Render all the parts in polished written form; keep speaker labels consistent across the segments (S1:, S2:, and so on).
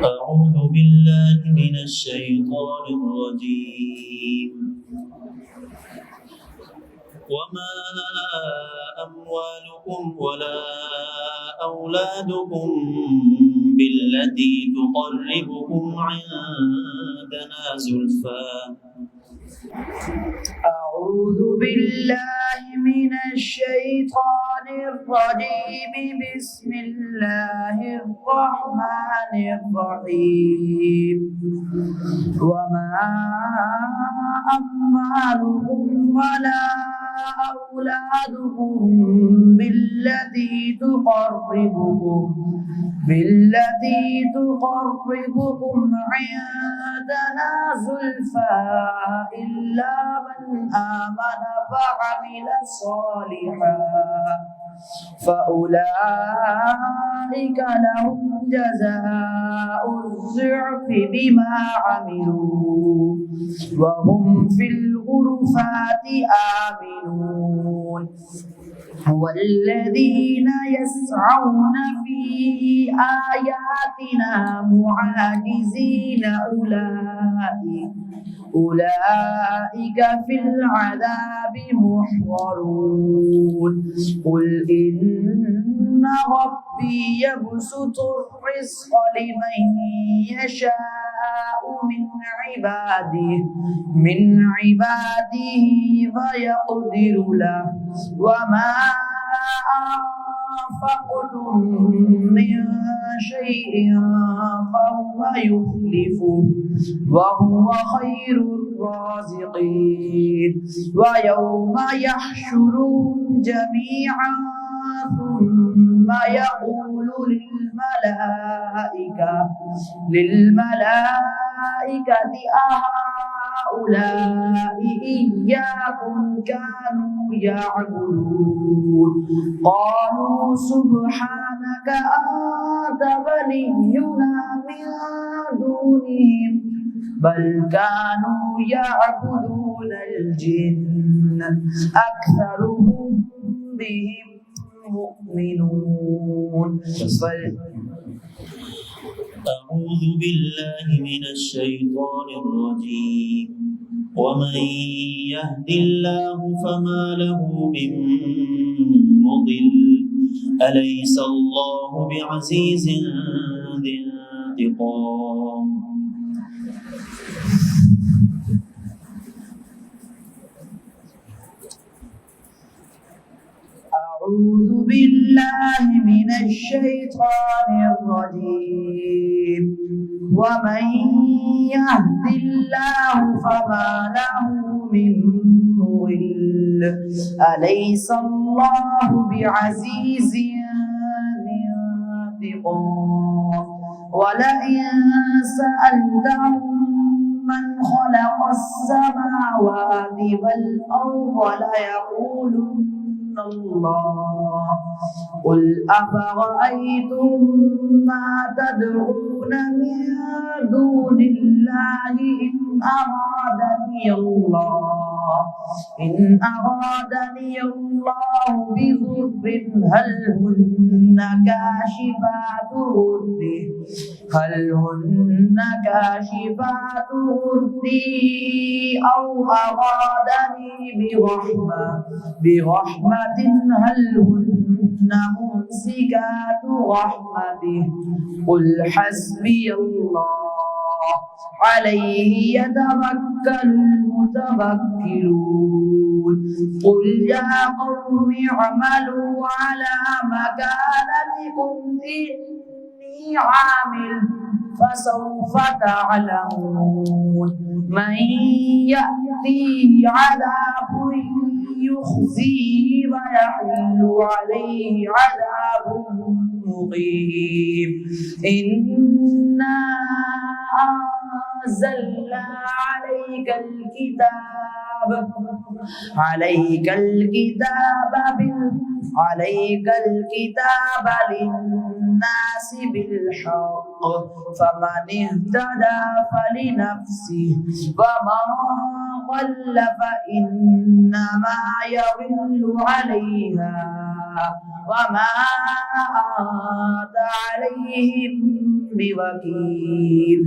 S1: أعوذ بالله من الشيطان الرجيم وما أموالكم ولا أولادكم بالتي تقربكم عندنا زلفى
S2: أعوذ بالله من الشيطان الرجيم بسم الله الرحمن الرحيم وما أموالكم ولا أولادكم بالتي تقربكم عندنا زلفى إلا من آمن وعمل صالحا فأولئك لهم جزاء الضعف بما عملوا وهم في الغرفات آمنون والذين يسعون في آياتنا معاجزين أولئك في العذاب محضرون قل إن ربي يبسط الرزق لمن يشاء من عباده فيقدر له وما أنفقتم من شيء فهو يخلفه وهو خير الرازقين ويوم يحشرهم جميعا ثم يقول للملائكة أهؤلاء إياكم كانوا يعبدون قالوا سبحانك أنت ولينا من دونهم بل كانوا يعبدون الجن أكثرهم بهم مؤمنون
S1: أعوذ بالله من الشيطان الرجيم ومن يهد الله فما له من مضل أليس الله بعزيز ذي انتقام
S2: أعوذ بالله من الشيطان الرجيم ومن يهد الله فما له من مضل أليس الله بعزيز ذي انتقام ولئن سألتهم من خلق السماوات والأرض ليقولن الله قل أفرأيتم ما تدعون من دون الله إن أرادني الله بضر هل هن كاشفات ضره أو أرادني برحمة هل هن ممسكات رحمته قل حسبي الله عليه يتوكل المتوكلون قل يا قوم اعملوا على مكانتكم إني عامل فسوف تعلمون من يأتيه عذاب يخزيه ويحل عليه عذاب مقيم إنا أنزلنا عليك الكتاب للناس بالحق فمن اهتدى فلنفسه ومن ضل فإنما يضل عليها وما أنت عليهم بوكيل.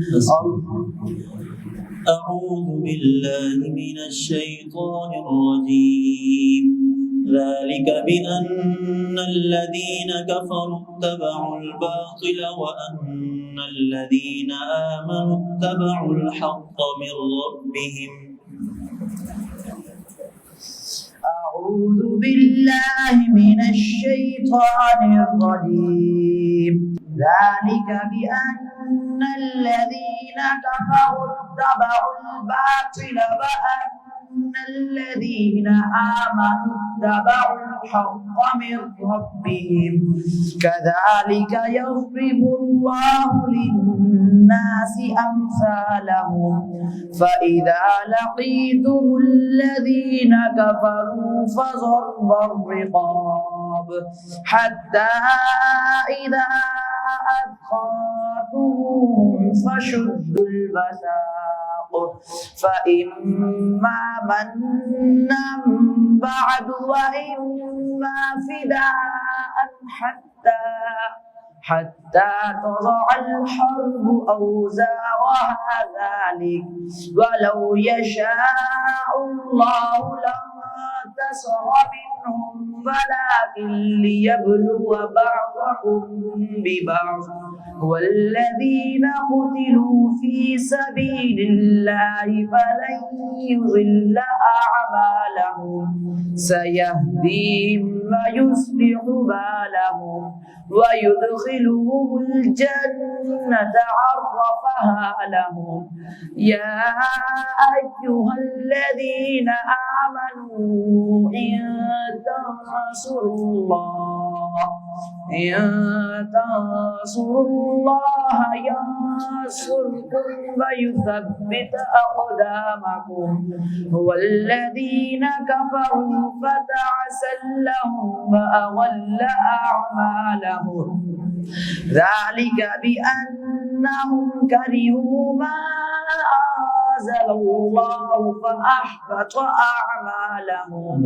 S1: أعوذ بالله من الشيطان الرجيم. ذلك بأن الذين كفروا اتبعوا الباطل وأن الذين آمنوا اتبعوا الحق من ربهم.
S2: أعوذ بالله من الشيطان الرجيم. ذلك بأن الذين كفروا اتبعوا الباطل وأن الذين آمنوا اتبعوا الحق من ربهم. كذلك يضرب الله للناس أمثالهم فإذا لقيتم الذين كفروا فضرب الرقاب حتى إذا أثخنتموهم فشدوا الوثاق فإما منا بعد وإما فداء حتى تضع الحرب أوزارها ذلك ولو يشاء الله لانتصر منهم ولكن ليبلو بعضكم ببعض والذين قتلوا في سبيل الله فلن يضل أعمالهم سيهديهم ويصلح بالهم ويدخلهم الجنة عرفها لهم. يا أيها الذين آمنوا إن تنصروا الله ينصركم ويثبت أقدامكم والذين كفروا فتعسا لهم وأضل أعمالهم. ذلك بأنهم كرهوا ما أنزل الله فأحبط أعمالهم.